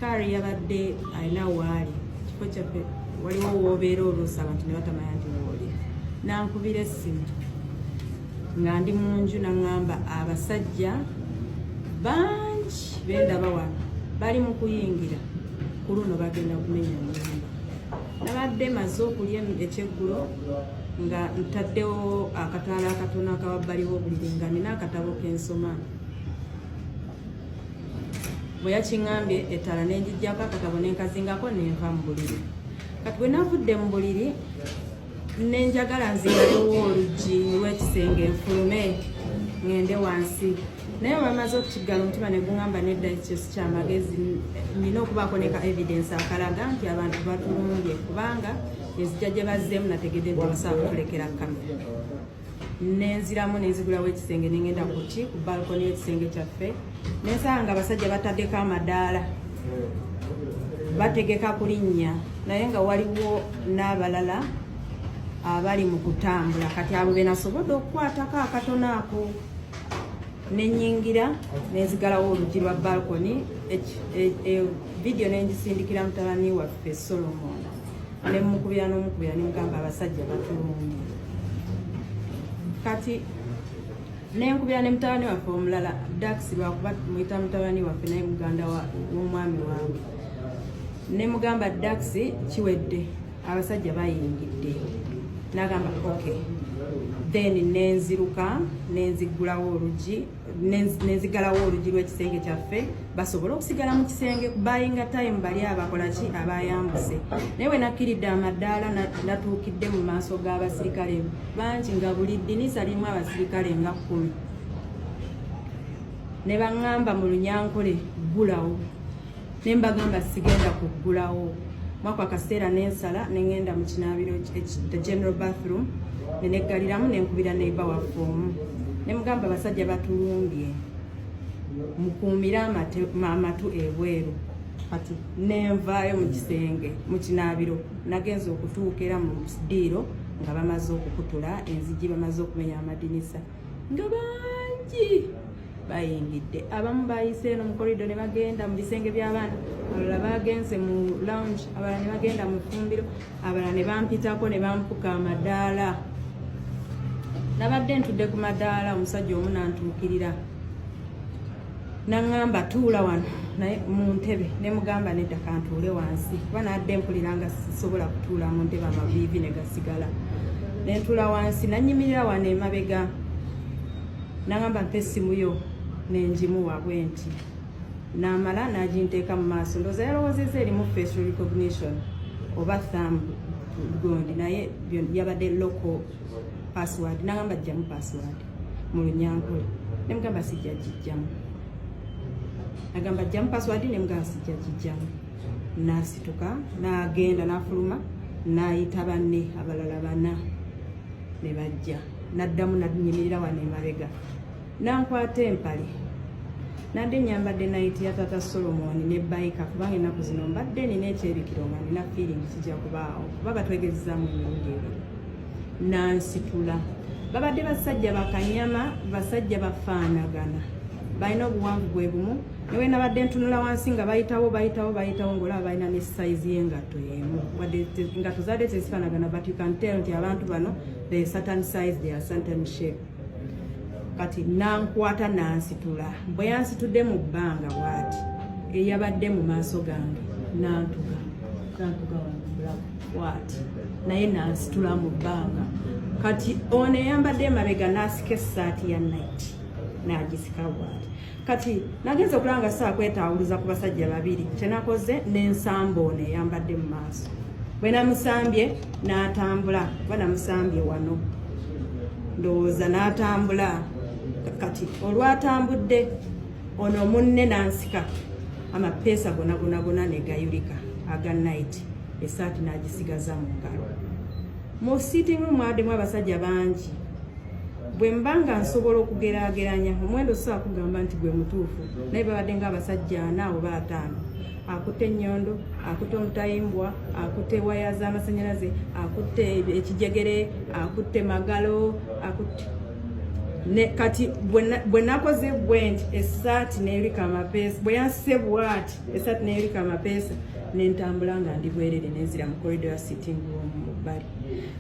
kari yabadde alina waali kifo kyaffe waliwo woobeera oluusi abantu ne batamanya nti wooli nankubira essimu nga ndi mu nju naŋŋamba abasajja bangi bendaba wano bali mu kuyingira ku luno bagenda kumenya nnyumba nabadde maze okulya ekyeggulo nga ntaddewo akataala akatono akawabbali w'obuliri nga nina akatabo kensoma bwe yakiŋŋambye ettaala nenjijjako akatabo nenkazingako nenva mu buliri kati bwe navudde mu buliri nenjagala nzingalewo oluggi lw'ekisenge nfulume ŋŋende wansi naye bamaze okukiggala omutima ne guŋŋamba nedda ekyo si kyamagezi nina okubaako ne ka evidence akalaga nti abantu batulumbye kubanga ezijja gye bazzeemu nategedde nti basobola kutulekera kamera nenziramu nenzigulawo ekisenge nengenda kuki ku balkoni y'ekisenge kyaffe nensaba nga abasajja bataddeko amadaala bategeka kulinnya naye nga waliwo n'abalala abali mu kutambula kati abo benasobodde okukwatako akatono ako nenyingira nenzigalawo oluggi lwa balkoni vidiyo nengisindikira mutabani waffe Solomon nemukubira n'omukubira nemugamba abasajja batulumbye kati nenkubira ne mutabani waffe omulala Dax lwakuba muyita mutabani waffe naye muganda w'omwami wange nemugamba Dax kiwedde abasajja bayingidde nagamba okay then nenziruka nenzigulawo oluggi nenzigalawo oluggi lw'ekisenge kyaffe basobole okusigala mu kisenge bayinga time bali abakola ki abayambuse naye we nakkiridde amadaala natuukidde mu maaso g'abasirikale bangi nga buli ddinisa limu abasirikale nga 10 ne baŋŋamba mu Lunyankole ggulawo ne mbagamba sigenda kuggulawo mwako akaseera nensala nengenda mu kinaabiro the general bathroom neneggaliramu nenkubira neiba waffe omu nemugamba abasajja batulumbye mukuumire amatu ebweru kati nenvaayo mu kisenge mu kinaabiro nagenza okutuuka era mu ddiiro nga bamaze okukutula enzigi bamaze okumenya amadinisa nga bangi bayingidde abamu bayise eno mu korido ne bagenda mu bisenge by'abaana abalala bagenze mu lounge abalala ne bagenda mu ffumbiro abalala ne bampitako ne bampuka amadaala nabadde ntudde ku madaala omusajja omu nantuukirira naŋŋamba tuula wano naye mu ntebe ne mugamba nedda kantuule wansi kuba nadde mpulira nga sisobola kutuula mu ntebe amaviivi ne gasigala ne ntuula wansi nanyimirira wano emabega naŋŋamba mpa essimu yo nenjimuwa bwenti namala naginteeka mu maaso ndooza yalowoozezza erimu facial recognition oba thumb gundi naye yabadde local password nagamba jjamu password mu Lunyankole nemugamba sijja gijjamu nagamba jjamu password nemugamba sijja gijjamu nasituka nagenda nafuluma nayita banne abalala bana ne bajja naddamu nanyimirira wano emabega nankwata empale nadde nyambadde nayiti ya tata Solomon ne bayika kubanga ennaku zino mbadde nina ekyebikiro nga nina feeling kijja kubaawo kuba batwegezezaamu emirundi ebiri nansitula babadde basajja bakanyama basajja bafaanagana balina obuwanvu bwe bumu newe nabadde ntunula wansi nga bayitawo ng'olaba balina ne size y'engatto y'emu wadde engatto zaadde tezifaanagana but you can tell nti abantu bano they certain size they are certain shape kati nankwata nansitula bwe yansitudde mu bbanga bwati eyabadde mu maaso gange nantuga bwati naye nansitula mu bbanga kati ono eyambadde emabega nasika essaati ya night nagisika bwati kati nagenza okulanga saakwetawuluza ku basajja babiri kyenakoze nensamba ono eyambadde mu maaso bwe namusambye n'atambula kuba namusambye wano ndowooza n'atambula kati olwatambudde ono munne nansika amapeesa gona negayulika aga night esaati nagisigaza mu ngalo mu sitting room mwaddemu abasajja bangi bwe mbanga nsobola okugeraageranya omuwendo saa kugamba nti gwe mutuufu naye babadde ng'abasajja 4 oba 5 akutte ennyondo akutte omutayimbwa akutte waya z'amasannyalaze akutte ekijegere akutte magalo akutte ne kati bwe nakoze bwenti esaati n'erika amapeesa bwe yanse bwati esaati n'erika amapeesa nentambula nga ndi bwerere nenzira mu corridor sitting room mu bbali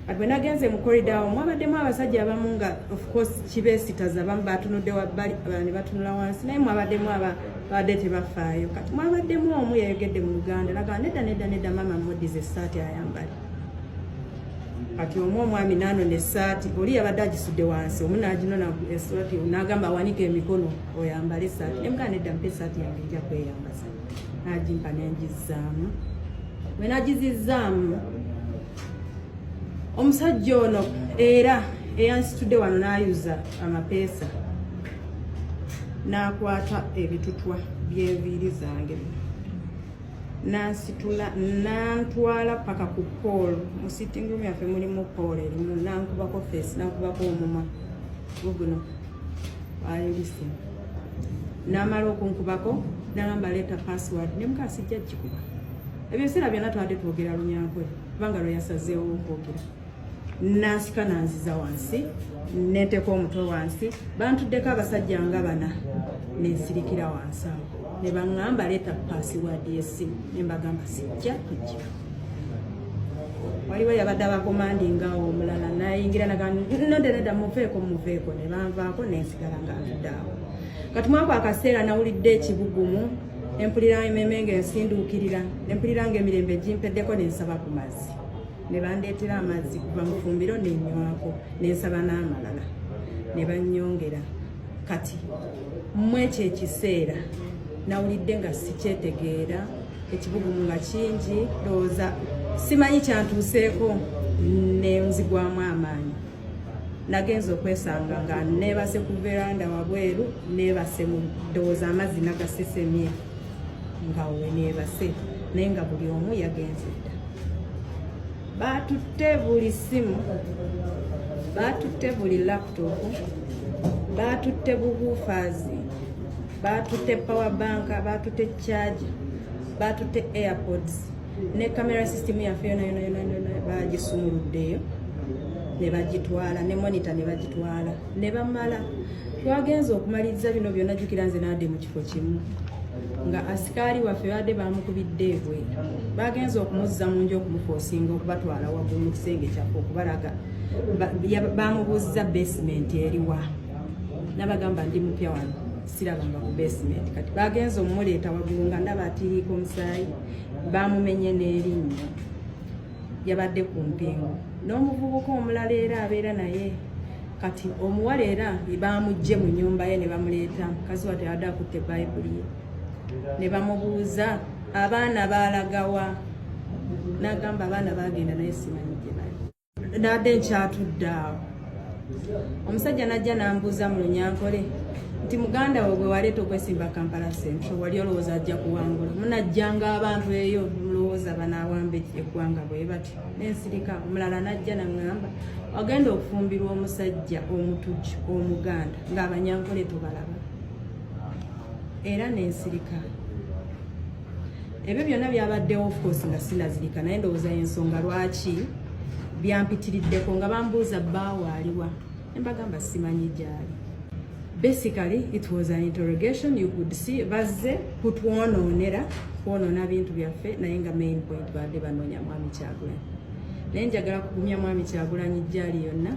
kati bwe nagenze mu corridor mwabaddemu abasajja abamu nga of course kibeesitaza abamu batunudde wabbali abala ne batunula wansi naye mwabaddemu abadde tebafaayo kati mwabaddemu omu yayogedde mu Luganda laga nedda mama modize esaati ayambale kati omwami nano n'essaati oli yabadde agisudde wansi omu n'aginona essaati n'agamba awanike emikono oyambale essaati nemugaa nedda mpa essaati yange nja kweyambaza n'agimpa n'engizzaamu bwe nagizizzaamu omusajja ono era eyansitudde wano n'ayuza amapeesa n'akwata ebitutwa by'enviiri zange nansitula nantwala paka ku pool mu sitting room yaffe mulimu pool erimu nankubako face nankubako omuma guguno ayulisi namala okunkubako nagamba leeta password nemukasijja gikuba ebyo biseera byonna twadde twogera Lunyankole kubanga lwe yasazeewo nkwogera nansika nanziza wansi neteeka omutwe wansi bantuddeko abasajja nga bana nensirikira wansi awo ne baŋŋamba leeta password y'essimu ne mbagamba sijja tujja waliwo yabadde abakomandingawo omulala nayingira nodda muveeko ne banvaako nensigala nga ntudde awo kati mwako akaseera nawulidde ekibugumu empulira ememe ng'ensinduukirira nempulira ng'emirembe gimpeddeko nensaba ku mazzi ne bandeetera amazzi kuva mu fumbiro nenywako nensaba n'amalala ne bannyongera kati mwekyo ekiseera nawulidde nga sikyetegeera ekibugumu nga kingi ndowooza simanyi kyantuuseeko nenzigwamu amaanyi nagenza okwesanga nga neebase ku veranda wabweru neebase mu ndowooza amazzi nagasesemye nga we neebase naye nga buli omu yagenze dda batutte buli simu batutte buli laptop batutte bubuufazi batutte power bank batutte charge batutte airpods ne camera system yaffe yona bagisumuluddeyo ne bagitwala ne monitor ne bagitwala ne bamala twagenza okumaliriza bino byonna jjukira nze nadde mu kifo kimu nga asikaali waffe badde bamukubidde ebweru bagenza okumuzza mu nju okumufoosinga okubatwala waggulu mu kisenge kyaffe okubalaga bamubuuziza basement eriwa nabagamba ndi mupya wano sirabanga ku basement kati bagenza omumuleeta waggulu nga ndaba atiriiko omusaayi bamumenye n'erinnya yabadde ku mpingo n'omuvubuka omulala era abeera naye kati omuwala era bamugye mu nnyumba ye ne bamuleeta mukazi wate yabadde akutte bayibuli ye ne bamubuuza abaana balagawa n'agamba abaana bagenda naye simanyi gye bali nadde nkyatudde awo omusajja najja n'ambuuza mu Lunyankole nti muganda we gwe waleeta okwesimba Kampala Central wali olowooza ajja kuwangula munajjanga abantu eyo mulowooza banaawamba eggwanga bwe bati nensirika omulala najja naŋŋamba wagenda okufumbirwa omusajja omutugi omuganda ng'Abanyankole tubalaba era nensirika ebyo byonna byabaddewo of course nga sinazirika naye ndowooza ensonga lwaki byampitiriddeko nga bambuuza bbaawo aliwa embagamba simanyi gyali. Basically it was an interrogation. You could see bazze kutwonoonera kwonoona bintu byaffe naye nga main point badde banoonya Mwami Kyagulanyi naye njagala kugumya Mwami Kyagulanyi gyali yonna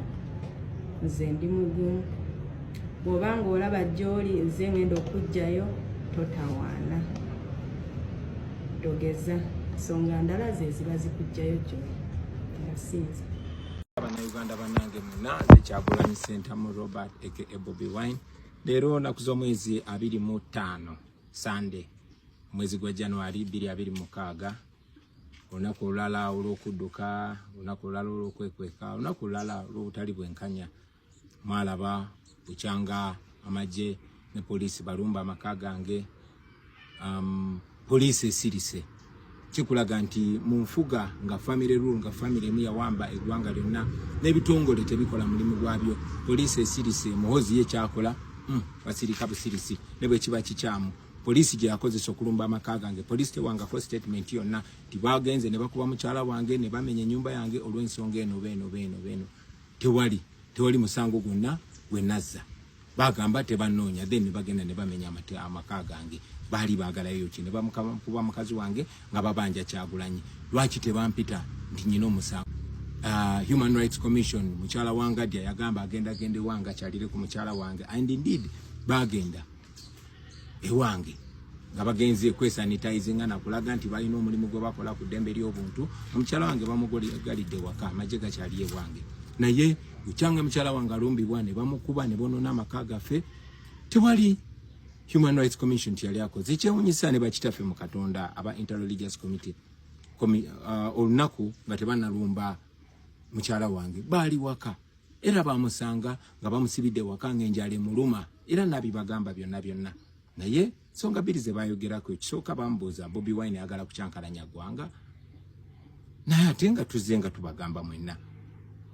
nze ndi mugumu bw'obanga olaba gy'oli nze ngenda okujjayo totawaana togeza nsonga ndala ze ziba zikujjayo gy'oli ngasinza Uganda banange munaze Kyagulanyi Ssentamu Robert aka Bobby Wine leero naku z'omwezi 25 Sunday mwezi gwa January 2026 olunaku olulala olw'okudduka olunaku olulala olw'okwekweka olunaku olulala olw'obutali bwenkanya mwalaba bukyanga amagye ne poliisi balumba amaka gange poliisi esirise kikulaga nti mu nfuga nga family rule nga family emu yawamba eggwanga lyonna n'ebitongole tebikola mulimu gwabyo poliisi esirise muhozi ye kyakola basirika busirisi ne bwe kiba kikyamu poliisi gye yakozesa okulumba amaka gange poliisi tewangako statement yonna nti bagenze ne bakuba mukyala wange ne bamenya ennyumba yange olw'ensonga eno beeno tewali musango gwonna gwe nazza bagamba tebanoonya then bagenda ne bamenya amaka gange bali bagalayo ki ne bamukuba mukazi wange nga babanja Kyagulanyi lwaki tebampita nti nyina omusango. Human Rights Commission mukyala wange Dya yagamba agenda wanga kyalire ku mukyala wange and indeed bagenda ewange nga bagenze kwesanitizing na kulaga nti balina omulimu gwe bakola ku ddembe ly'obuntu. Omukyala wange bamugalidde waka amagye gakyali ewange naye ukyanga mukyala wange alumbibwa ne bamukuba ne bonona amaka gaffe tewali Human Rights Commission yali akoze ekyewunyisa ne bakitaffe mu Katonda aba Interreligious Committee olunaku nga tebanalumba mukyala wange bali waka era bamusanga nga bamusibidde waka ng'enjala emuluma era nabibagamba byonna naye songa bbiri ze bayogerako ekisooka bambuuza Bobi Wine ayagala kucyankalanya ggwanga naye ate nga tuzze nga tubagamba mwenna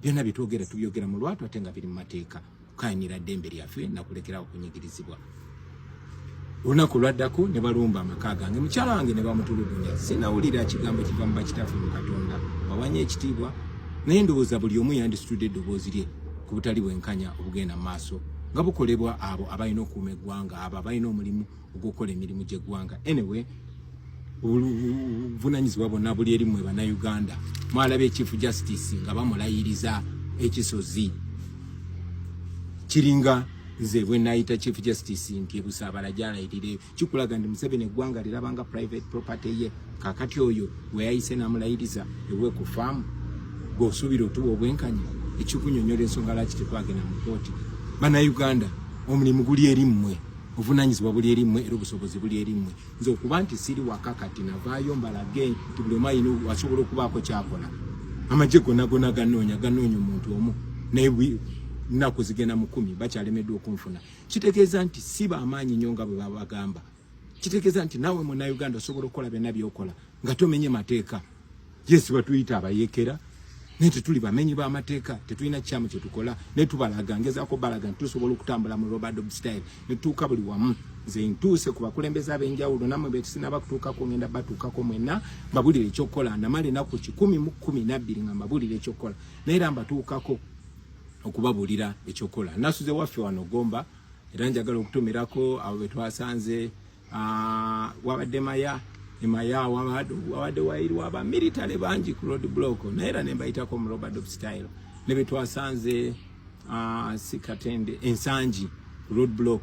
byonna bitwogera tubyogera mu lwatu ate nga biri mu mateeka kukayinira ddembe lyaffe nakulekerawo kunyigirizibwa. Olunaku lwaddako ne balumba amaka gange mukyala wange ne bamutulugunya sinawulira kigambo kiva mu bakitaffe mu Katonda bawanye ekitiibwa naye ndowooza buli omu yandisitudde eddoboozi lye ku butali bwenkanya obugenda mu maaso nga bukolebwa abo abalina okuuma eggwanga abo abalina omulimu ogw'okukola emirimu gy'eggwanga. Anyway obuvunanyizibwa bonna buli eri mmwe bannayuganda mwalaba Chief Justice nga bamulayiriza ekisozi kiringa nze bwe nayita Chief Justice nti ebusaabala gyalayirire kikulaga ndi Museveni eggwanga lirabanga private property ye kakati oyo bwe yayise namulayiriza ewe ku farm gwosuubira otuwa obwenkanya ekikunyonyola ensonga lwaki tetwagenda mu kooti. Bannayuganda omulimu guli eri mmwe obuvunanyizibwa buli eri mmwe era obusobozi buli eri mmwe nze okuba nti siri waka kati navaayo mbalage nti buli omu alina wasobola okubaako kyakola amagye gonna ganoonya omuntu omu naye nnaku zigenda mu 10 bakyalemeddwa okunfuna kitegeeza nti si bamaanyi nnyo nga bwe babagamba kitegeeza nti naawe munnayuganda osobola okukola byonna byokola nga tomenye mateeka. Yes batuyita abayekera naye tetuli bamenyi b'amateeka tetulina kyamu kye tukola naye tubalaga ngezaako balaga nti tusobola okutambula mu Robert Dog style ne tutuuka buli wamu nze ntuuse ku bakulembeze ab'enjawulo nammwe betusinaba kutuukako ngenda batuukako mwenna mbabulire ekyokukola namala ennaku 1012 nga mbabulire ekyokukola naye era mbatuukako okubabuulira ekyokola. Nasuze waffe wano Gomba era njagala okutumirako abo betwasanze wabadde Maya wabadde wairwa aba military bangi ku road block naye era ne mbayitako mu Robert Dog style ne betwasanze sikatende ensangi road block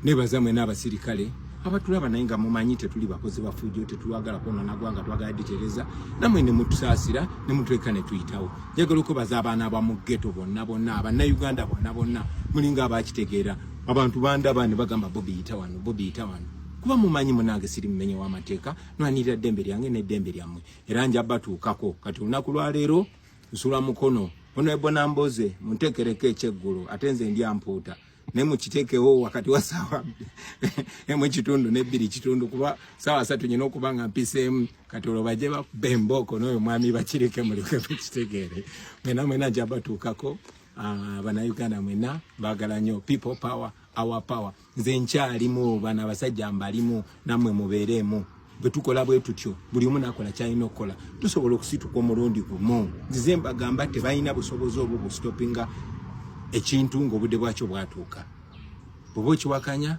ne bazamwe n'abasirikale abatulaba naye nga mumanyi tetuli bakozi bafujo tetwagala kwonoona ggwanga twagala ditereza namwe ne mutusaasira ne mutweka ne tuyitawo. Njagala okubaza abaana abamu ghetto bonna abannayuganda bonna mulinga abakitegeera abantu bandaba ne bagamba Bobi yita wano kuba mumanyi munange siri mumenye w'amateeka nwanirira ddembe lyange n'eddembe lyammwe era njabatuukako kati olunaku lwa leero nsula mukono ono ebona mboze muntekereko ekyeggulo ate nze ndi ampuuta ne mukitekewo wakati wa saawa emu kitundu ne 2 kitundu kuba saawa 3 nyina okuba nga mpiseemu kati olwo bajje bakubba embooko n'oyo mwami bakireke muleke mukitegeere mwena njabatuukako. Bannayuganda mwenna baagala nnyo people power our power nze nkyalimu bana abasajja mbalimu nammwe mubeeremu bwe tukola bwe tutyo buli omu nakola kyalina okukola tusobola okusituka omulundi gumu nzize mbagamba tebalina busobozi obwo busitopinga ekintu ng'obudde bwakyo bwatuuka bw'oba okiwakanya